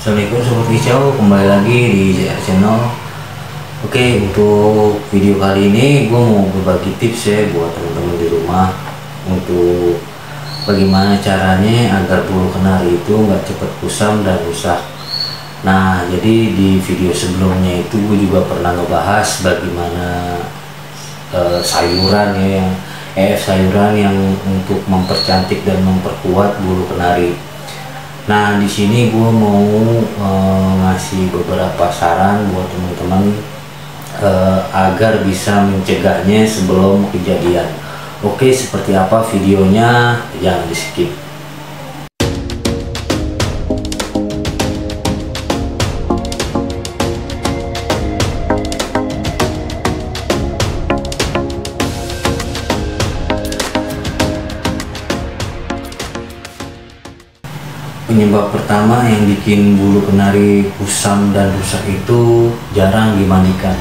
Assalamualaikum Sobat Kicau, kembali lagi di JR Channel. Oke, untuk video kali ini gue mau berbagi tips ya buat teman-teman di rumah untuk bagaimana caranya agar bulu kenari itu nggak cepat kusam dan rusak. Nah, jadi di video sebelumnya itu gue juga pernah ngebahas bagaimana sayuran ya, sayuran yang untuk mempercantik dan memperkuat bulu kenari. Nah, di sini gue mau ngasih beberapa saran buat teman-teman agar bisa mencegahnya sebelum kejadian. Oke, seperti apa videonya? Jangan di skip. Penyebab pertama yang bikin bulu kenari kusam dan rusak itu jarang dimandikan.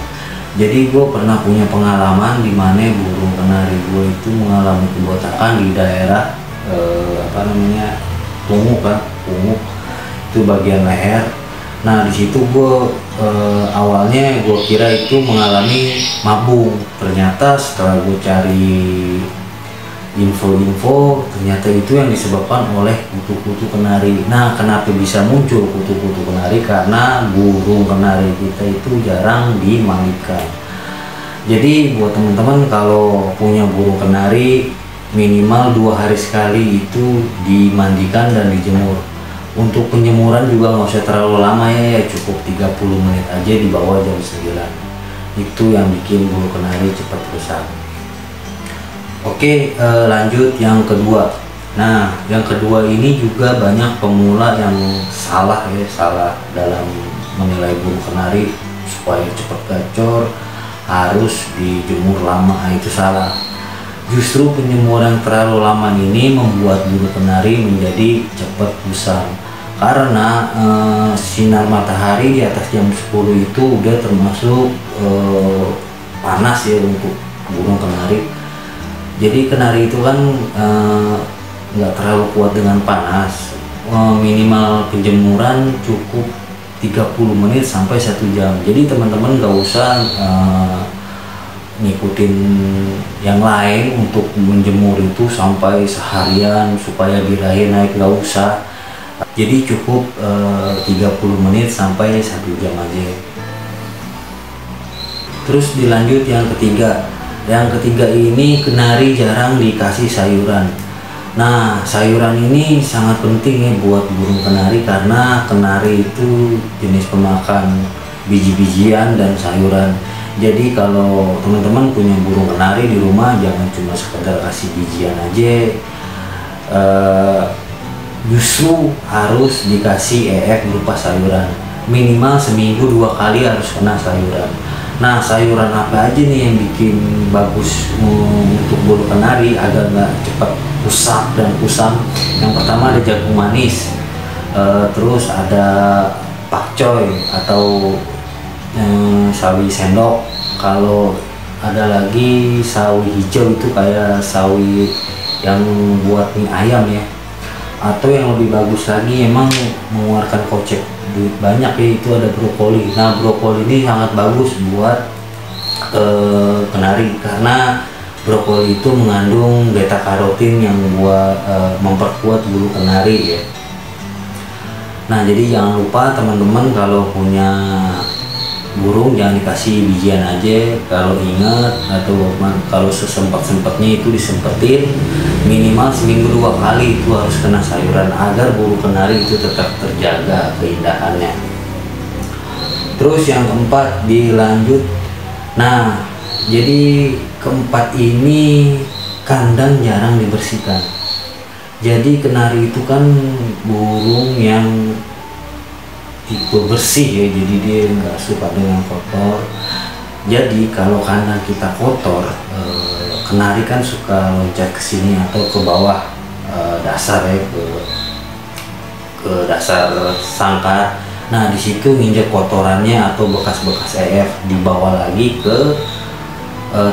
Jadi gue pernah punya pengalaman di mana burung kenari gue itu mengalami kebotakan di daerah punggung itu bagian leher. Nah, di situ gue awalnya gue kira itu mengalami mabung. Ternyata setelah gue cari info ternyata itu yang disebabkan oleh kutu-kutu kenari. Nah, kenapa bisa muncul kutu-kutu kenari? Karena burung kenari kita itu jarang dimandikan. Jadi buat teman-teman kalau punya burung kenari minimal 2 hari sekali itu dimandikan dan dijemur. Untuk penjemuran juga nggak usah terlalu lama ya, cukup 30 menit aja di bawah jam 9. Itu yang bikin bulu kenari cepat rusak. Oke, lanjut yang kedua. Nah, yang kedua ini juga banyak pemula yang salah dalam menilai bulu kenari supaya cepat gacor harus dijemur lama. Itu salah. Justru penjemuran terlalu lama ini membuat bulu kenari menjadi cepat kusam. Karena sinar matahari di atas jam 10 itu udah termasuk panas ya untuk burung kenari. Jadi kenari itu kan nggak terlalu kuat dengan panas. Minimal penjemuran cukup 30 menit sampai 1 jam. Jadi teman-teman nggak usah ngikutin yang lain untuk menjemur itu sampai seharian supaya birahi naik, nggak usah. Jadi cukup 30 menit sampai 1 jam aja. Terus dilanjut yang ketiga. Yang ketiga ini kenari jarang dikasih sayuran. Nah, sayuran ini sangat penting ya buat burung kenari karena kenari itu jenis pemakan biji-bijian dan sayuran. Jadi kalau teman-teman punya burung kenari di rumah jangan cuma sekedar kasih bijian aja. Justru harus dikasih berupa sayuran. Minimal seminggu 2 kali harus kena sayuran. Nah, sayuran apa aja nih yang bikin bagus untuk bulu kenari agar nggak cepat rusak dan kusam? Yang pertama ada jagung manis, terus ada pakcoy atau sawi sendok. Kalau ada lagi sawi hijau itu kayak sawi yang buat mie ayam ya. Atau yang lebih bagus lagi emang mengeluarkan kocek duit banyak ya, itu ada brokoli. Nah, brokoli ini sangat bagus buat kenari karena brokoli itu mengandung beta karotin yang buat memperkuat bulu kenari ya. Nah, jadi jangan lupa teman-teman kalau punya burung jangan dikasih bijian aja. Kalau ingat atau kalau sesempatnya itu disempetin minimal seminggu 2 kali itu harus kena sayuran agar bulu kenari itu tetap terjaga keindahannya. Terus yang keempat dilanjut. Nah, jadi keempat ini kandang jarang dibersihkan. Jadi kenari itu kan burung yang tipe bersih ya, jadi dia nggak suka dengan kotor. Jadi kalau kandang kita kotor, kenari kan suka loncat ke sini atau ke bawah dasar ya, ke dasar sangkar. Nah, di situ nginjek kotorannya atau bekas-bekas dibawa lagi ke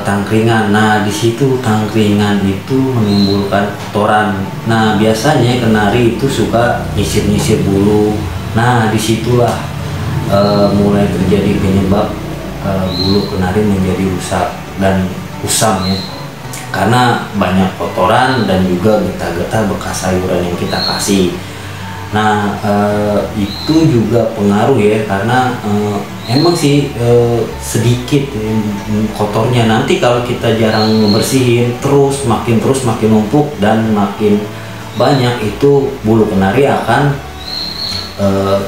tangkringan. Nah, di situ tangkringan itu menimbulkan kotoran. Nah, biasanya kenari itu suka nyisir-nyisir bulu Nah, disitulah mulai terjadi penyebab bulu kenari menjadi rusak dan kusam ya, karena banyak kotoran dan juga getah-getah bekas sayuran yang kita kasih. Nah, itu juga pengaruh ya, karena emang sih sedikit kotornya. Nanti kalau kita jarang membersihin terus makin numpuk dan makin banyak, itu bulu kenari akan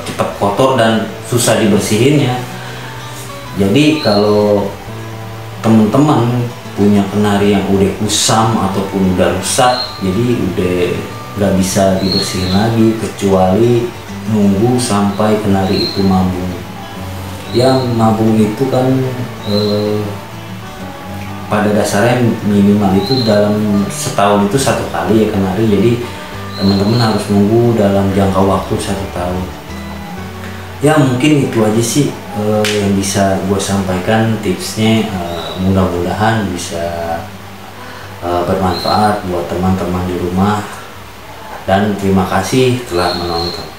cepat kotor dan susah dibersihinnya. Jadi kalau teman-teman punya kenari yang udah kusam ataupun udah rusak, jadi udah nggak bisa dibersihin lagi kecuali nunggu sampai kenari itu mabung. Yang mabung itu kan pada dasarnya minimal itu dalam setahun itu 1 kali ya kenari. Jadi teman-teman harus nunggu dalam jangka waktu 1 tahun. Ya mungkin itu aja sih yang bisa gue sampaikan tipsnya. Mudah-mudahan bisa bermanfaat buat teman-teman di rumah, dan terima kasih telah menonton.